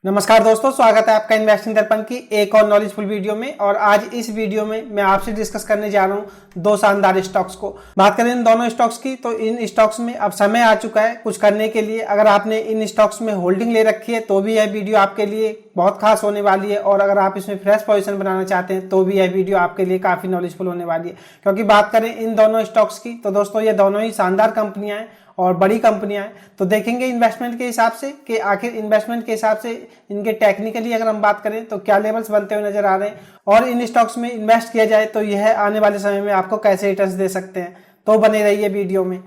नमस्कार दोस्तों, स्वागत है आपका इन्वेस्टिंग दर्पण की एक और नॉलेजफुल वीडियो में। और आज इस वीडियो में मैं आपसे डिस्कस करने जा रहा हूं दो शानदार स्टॉक्स को। बात करें इन दोनों स्टॉक्स की तो इन स्टॉक्स में अब समय आ चुका है कुछ करने के लिए। अगर आपने इन स्टॉक्स में होल्डिंग ले रखी है तो भी यह वीडियो आपके लिए बहुत खास होने वाली है, और अगर आप इसमें फ्रेश पोजीशन बनाना चाहते हैं तो भी यह वीडियो आपके लिए काफी नॉलेजफुल होने वाली है। क्योंकि बात करें इन दोनों स्टॉक्स की तो दोस्तों ये दोनों ही शानदार कंपनियां हैं और बड़ी कंपनियां हैं। तो देखेंगे इन्वेस्टमेंट के हिसाब से कि आखिर इन्वेस्टमेंट के हिसाब से इनके टेक्निकली अगर हम बात करें तो क्या लेवल्स बनते हुए नजर आ रहे हैं, और इन स्टॉक्स में इन्वेस्ट किया जाए तो यह आने वाले समय में आपको कैसे रिटर्न्स दे सकते हैं। तो बने रहिए वीडियो में।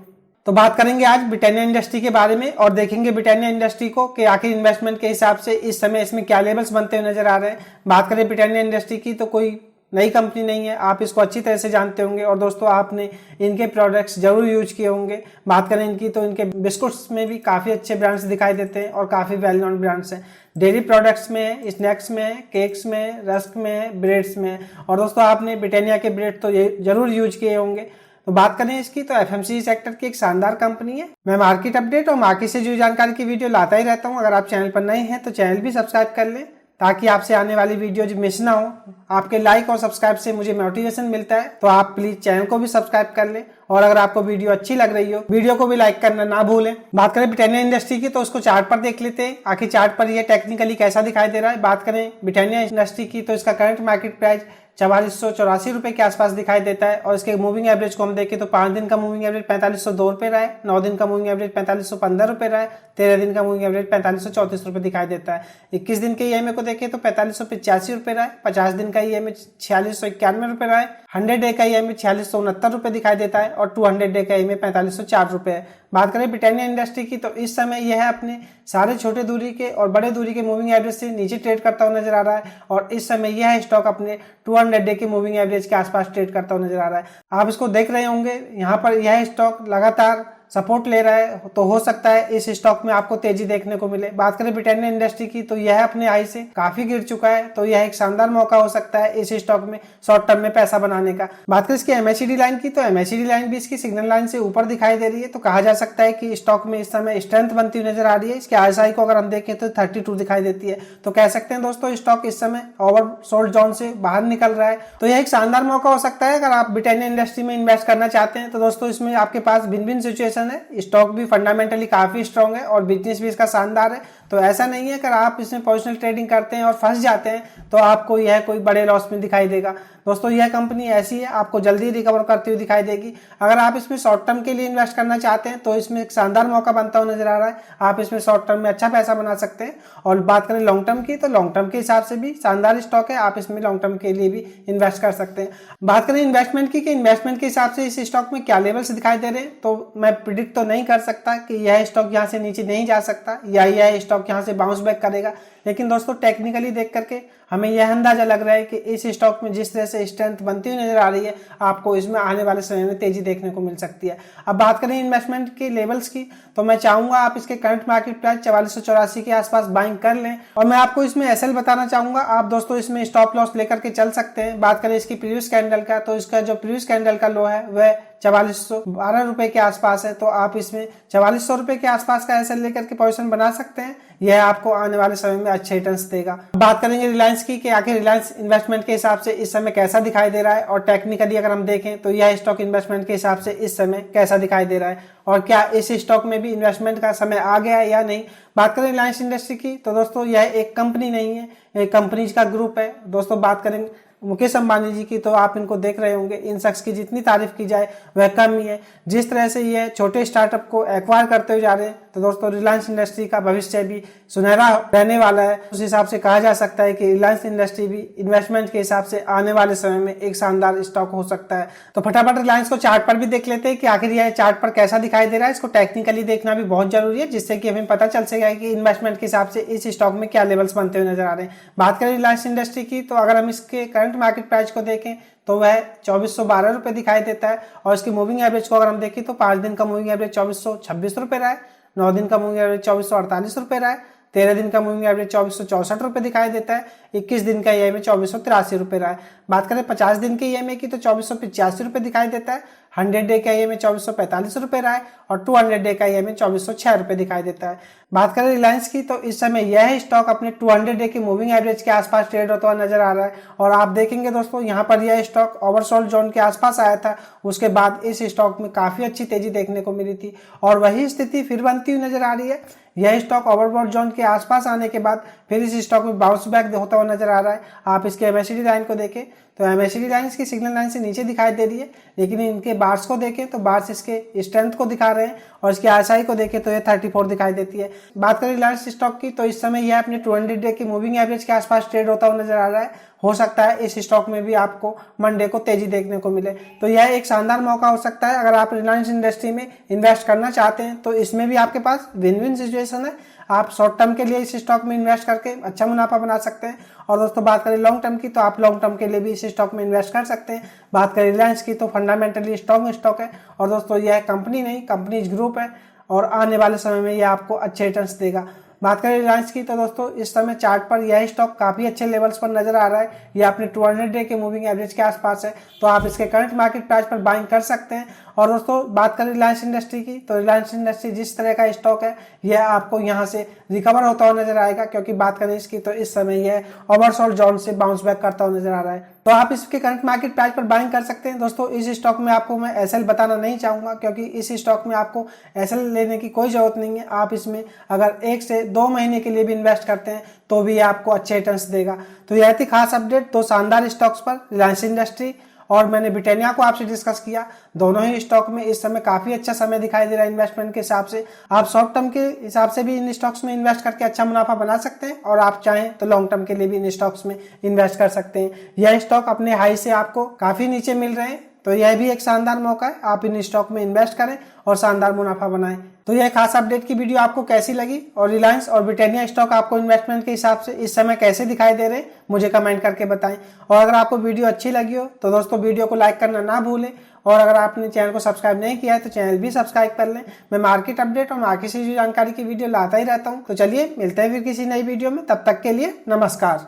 तो बात करेंगे आज ब्रिटानिया इंडस्ट्री के बारे में और देखेंगे ब्रिटानिया इंडस्ट्री को कि आखिर इन्वेस्टमेंट के हिसाब से इस समय इसमें क्या लेवल्स बनते हुए नजर आ रहे हैं। बात करें ब्रिटानिया इंडस्ट्री की तो कोई नई कंपनी नहीं है, आप इसको अच्छी तरह से जानते होंगे और दोस्तों आपने इनके प्रोडक्ट्स जरूर यूज किए होंगे। बात करें इनकी तो इनके बिस्कुट्स में भी काफ़ी अच्छे ब्रांड्स दिखाई देते हैं और काफ़ी वेल नोन ब्रांड्स हैं। डेयरी प्रोडक्ट्स में है, स्नैक्स में है, केक्स में है, रस्क में है, ब्रेड्स में है, और दोस्तों आपने ब्रिटानिया के ब्रेड तो जरूर यूज किए होंगे। तो बात करें इसकी तो एफएमसीजी सेक्टर की एक शानदार कंपनी है। मैं मार्केट अपडेट और मार्केट से जुड़ी जानकारी की वीडियो लाता ही रहता हूं। अगर आप चैनल पर नए हैं तो चैनल भी सब्सक्राइब कर लें ताकि आपसे आने वाली वीडियो जो मिस ना हो। आपके लाइक और सब्सक्राइब से मुझे मोटिवेशन मिलता है, तो आप प्लीज चैनल को भी सब्सक्राइब कर लें। और अगर आपको वीडियो अच्छी लग रही हो वीडियो को भी लाइक करना ना भूलें। बात करें ब्रिटानिया इंडस्ट्री की तो उसको चार्ट पर देख लेते हैं आखिर चार्ट पर यह टेक्निकली कैसा दिखाई दे रहा है। बात करें ब्रिटानिया इंडस्ट्री की तो इसका करंट मार्केट प्राइस 4484 रुपए के आसपास दिखाई देता है, और इसके मूविंग एवरेज को हम देखें तो 5 दिन का मूविंग एवरेज 4502 रुपए रहा है, 9 दिन का मूविंग एवरेज 4515 रुपए रहा है, 13 दिन का मूविंग एवरेज 4534 रुपए दिखाई देता है। 21 दिन के ईएमए को देखें तो 4585 रुपए रहा है, 50 दिन का ईएमए 4691 रुपए रहा है, 100 डे का ईएमए 4669 रुपए दिखाई देता है, और 200 डे का ईएमए 4504 रुपए है। बात करें ब्रिटानिया इंडस्ट्री की तो इस समय यह अपने सारे छोटे दूरी के और बड़े दूरी के मूविंग एवरेज से नीचे ट्रेड करता हुआ नजर आ रहा है, और इस समय यह स्टॉक अपने 200 डे के मूविंग एवरेज के आसपास ट्रेड करता हुआ नजर आ रहा है। आप इसको देख रहे होंगे, यहाँ पर यह स्टॉक लगातार सपोर्ट ले रहा है, तो हो सकता है इस स्टॉक में आपको तेजी देखने को मिले। बात करें ब्रिटानिया इंडस्ट्री की तो यह अपने हाई से काफी गिर चुका है, तो यह एक शानदार मौका हो सकता है इस स्टॉक में शॉर्ट टर्म में पैसा बनाने का। बात करें इसकी एमएसीडी लाइन की तो एमएसीडी लाइन भी इसकी सिग्नल लाइन से ऊपर दिखाई दे रही है, तो कहा जा सकता है कि स्टॉक में इस समय स्ट्रेंथ बनती हुई नजर आ रही है। इसके आरएसआई को अगर हम देखें तो 32 दिखाई देती है, तो कह सकते हैं दोस्तों स्टॉक इस समय ओवरसोल्ड जोन से बाहर निकल रहा है। तो यह एक शानदार मौका हो सकता है अगर आप ब्रिटानिया इंडस्ट्री में इन्वेस्ट करना चाहते हैं। तो दोस्तों इसमें आपके पास भिन्न भिन्न सिचुएशन है, स्टॉक भी फंडामेंटली काफी स्ट्रांग है और बिजनेस भी इसका शानदार है। तो ऐसा नहीं है कि आप इसमें पोजिशनल ट्रेडिंग करते हैं और फंस जाते हैं तो आपको यह कोई बड़े लॉस में दिखाई देगा। दोस्तों यह कंपनी ऐसी है, आपको जल्दी रिकवर करती हुई दिखाई देगी। अगर आप इसमें शॉर्ट टर्म के लिए इन्वेस्ट करना चाहते हैं तो इसमें एक शानदार मौका बनता हुआ नजर आ रहा है। आप इसमें शॉर्ट टर्म में अच्छा पैसा बना सकते हैं। और बात करें लॉन्ग टर्म की तो लॉन्ग टर्म के हिसाब से भी शानदार स्टॉक है, आप इसमें लॉन्ग टर्म के लिए भी इन्वेस्ट कर सकते हैं। बात करें इन्वेस्टमेंट की कि इन्वेस्टमेंट के हिसाब से इस स्टॉक में क्या लेवल्स दिखाई दे रहे हैं, तो मैं प्रिडिक्ट तो नहीं कर सकता कि यह स्टॉक यहाँ से नीचे नहीं जा सकता या यह स्टॉक यहाँ से बाउंस बैक करेगा, लेकिन दोस्तों टेक्निकली देख करके हमें यह अंदाजा लग रहा है कि इस स्टॉक में जिस तरह से स्ट्रेंथ बनती हुई नजर आ रही है आपको इसमें आने वाले समय में तेजी देखने को मिल सकती है। अब बात करें इन्वेस्टमेंट के लेवल्स की तो मैं चाहूंगा आप इसके करंट मार्केट प्राइस 4484 के आसपास बाइंग कर लें, और मैं आपको इसमें एसएल बताना चाहूंगा। आप दोस्तों इसमें स्टॉप लॉस लेकर के चल सकते हैं। बात करें इसकी प्रीवियस कैंडल का तो इसका जो प्रीवियस कैंडल का लो है वह 4412 रुपए के आसपास है, तो आप इसमें 4400 रुपए के आसपास का एसएल लेकर के पोजीशन बना सकते हैं। यह आपको आने वाले समय में अच्छे रिटर्न्स देगा। बात करेंगे रिलायंस की कि आखिर रिलायंस इन्वेस्टमेंट के हिसाब से इस समय कैसा दिखाई दे रहा है, और टेक्निकली अगर हम देखें तो यह स्टॉक इन्वेस्टमेंट के हिसाब से इस समय कैसा दिखाई दे रहा है, और क्या इस स्टॉक में भी इन्वेस्टमेंट का समय आ गया है या नहीं। बात करें रिलायंस इंडस्ट्री की तो दोस्तों यह एक कंपनी नहीं है, एक कंपनीज का ग्रुप है। दोस्तों बात करें मुकेश अंबानी जी की तो आप इनको देख रहे होंगे, इन शख्स की जितनी तारीफ की जाए वह कम ही है। जिस तरह से ये छोटे स्टार्टअप को एक्वायर करते हुए जा रहे हैं तो दोस्तों रिलायंस इंडस्ट्री का भविष्य भी सुनहरा रहने वाला है। उस हिसाब से कहा जा सकता है कि रिलायंस इंडस्ट्री भी इन्वेस्टमेंट के हिसाब से आने वाले समय में एक शानदार स्टॉक हो सकता है। तो फटाफट रिलायंस को चार्ट पर भी देख लेते हैं कि आखिर यह चार्ट पर कैसा दिखाई दे रहा है। इसको टेक्निकली देखना भी बहुत जरूरी है, जिससे कि हमें पता चल सकेगा कि इन्वेस्टमेंट के हिसाब से इस स्टॉक में क्या लेवल्स बनते हुए नजर आ रहे हैं। बात करें रिलायंस इंडस्ट्री की तो अगर हम इसके करंट मार्केट प्राइस को देखें तो वह 2412 रुपए दिखाई देता है, और इसकी मूविंग एवरेज को अगर हम देखें तो 5 दिन का मूविंग एवरेज 2426 रुपए रहा है, 9 दिन का मूविंग एवरेज 2448 रुपए रहा है, 13 दिन का मूविंग एवरेज 2464 रुपए दिखाई देता है, 21 दिन का ये 2483 रुपए रहा है। बात करें 50 दिन के EMI की तो 2485 रुपये दिखाई देता है। 100 डे का EMI 2445 रुपये रहा है और 200 डे का EMI 2406 रुपये दिखाई देता है। बात करें रिलायंस की तो इस समय यह स्टॉक अपने 200 डे की मूविंग एवरेज के आसपास ट्रेड होता हुआ नजर आ रहा है और आप देखेंगे दोस्तों यहाँ पर यह स्टॉक ओवरसोल्ड जोन के आसपास आया था, उसके बाद इस स्टॉक में काफी अच्छी तेजी देखने को मिली थी और वही स्थिति फिर बनती हुई नजर आ रही है। यह स्टॉक ओवरबॉट जोन के आसपास आने के बाद फिर इस स्टॉक में बाउंस बैक होता हुआ नजर आ रहा है। आप इसके MACD लाइन को देखें तो MACD लाइन इसकी सिग्नल लाइन से नीचे दिखाई दे रही है, लेकिन इनके बार्स को देखें तो बार्स इसके स्ट्रेंथ को दिखा रहे हैं और इसके RSI को देखें तो ये 34 दिखाई देती है। बात करें रिलायंस स्टॉक की तो इस समय यह अपने 200 डे की मूविंग एवरेज के आसपास ट्रेड होता हुआ नजर आ रहा है। हो सकता है इस स्टॉक में भी आपको मंडे को तेजी देखने को मिले, तो यह एक शानदार मौका हो सकता है। अगर आप रिलायंस इंडस्ट्री में इन्वेस्ट करना चाहते हैं तो इसमें भी आपके पास विन विन सिचुएशन है। आप शॉर्ट टर्म के लिए इस स्टॉक में इन्वेस्ट करके अच्छा मुनाफा बना सकते हैं और दोस्तों बात करें लॉन्ग टर्म की तो आप लॉन्ग टर्म के लिए भी इस स्टॉक में इन्वेस्ट कर सकते हैं। बात करें रिलायंस की तो फंडामेंटली स्ट्रॉन्ग स्टॉक है और दोस्तों यह कंपनी नहीं कंपनीज ग्रुप है और आने वाले समय में यह आपको अच्छे रिटर्न्स देगा। बात करें रिलायंस की तो दोस्तों इस समय चार्ट पर यह स्टॉक काफी अच्छे लेवल्स पर नजर आ रहा है। यह अपने 200 डे के मूविंग एवरेज के आसपास है, तो आप इसके करंट मार्केट प्राइस पर बाइंग कर सकते हैं। और दोस्तों बात करें रिलायंस इंडस्ट्री की तो रिलायंस इंडस्ट्री जिस तरह का स्टॉक है यह आपको यहां से रिकवर होता हुआ नजर आएगा, क्योंकि बात करें इसकी तो इस समय यह ओवरसोल्ड जोन से बाउंस बैक करता हुआ नजर आ रहा है, तो आप इसके करंट मार्केट प्राइस पर बाइंग कर सकते हैं। दोस्तों इस स्टॉक में आपको मैं SL बताना नहीं चाहूंगा, क्योंकि इस स्टॉक में आपको SL लेने की कोई जरूरत नहीं है। आप इसमें अगर 1 से 2 महीने के लिए भी इन्वेस्ट करते हैं तो भी आपको अच्छे रिटर्न्स देगा। तो यह थी खास अपडेट 2 शानदार स्टॉक्स पर, रिलायंस इंडस्ट्री और मैंने ब्रिटानिया को आपसे डिस्कस किया। दोनों ही स्टॉक में इस समय काफी अच्छा समय दिखाई दे रहा है इन्वेस्टमेंट के हिसाब से। आप शॉर्ट टर्म के हिसाब से भी इन स्टॉक्स में इन्वेस्ट करके अच्छा मुनाफा बना सकते हैं और आप चाहें तो लॉन्ग टर्म के लिए भी इन स्टॉक्स में इन्वेस्ट कर सकते हैं। यह स्टॉक अपने हाई से आपको काफी नीचे मिल रहे हैं, तो यह भी एक शानदार मौका है। आप इन स्टॉक में इन्वेस्ट करें और शानदार मुनाफा बनाएं। तो यह खास अपडेट की वीडियो आपको कैसी लगी और रिलायंस और ब्रिटानिया स्टॉक आपको इन्वेस्टमेंट के हिसाब से इस समय कैसे दिखाई दे रहे हैं मुझे कमेंट करके बताएं। और अगर आपको वीडियो अच्छी लगी हो तो दोस्तों वीडियो को लाइक करना ना भूलें और अगर आपने चैनल को सब्सक्राइब नहीं किया है तो चैनल भी सब्सक्राइब कर लें। मैं मार्केट अपडेट और मार्केट से जुड़ी जानकारी की वीडियो लाता ही रहता हूँ। तो चलिए मिलते हैं फिर किसी नई वीडियो में, तब तक के लिए नमस्कार।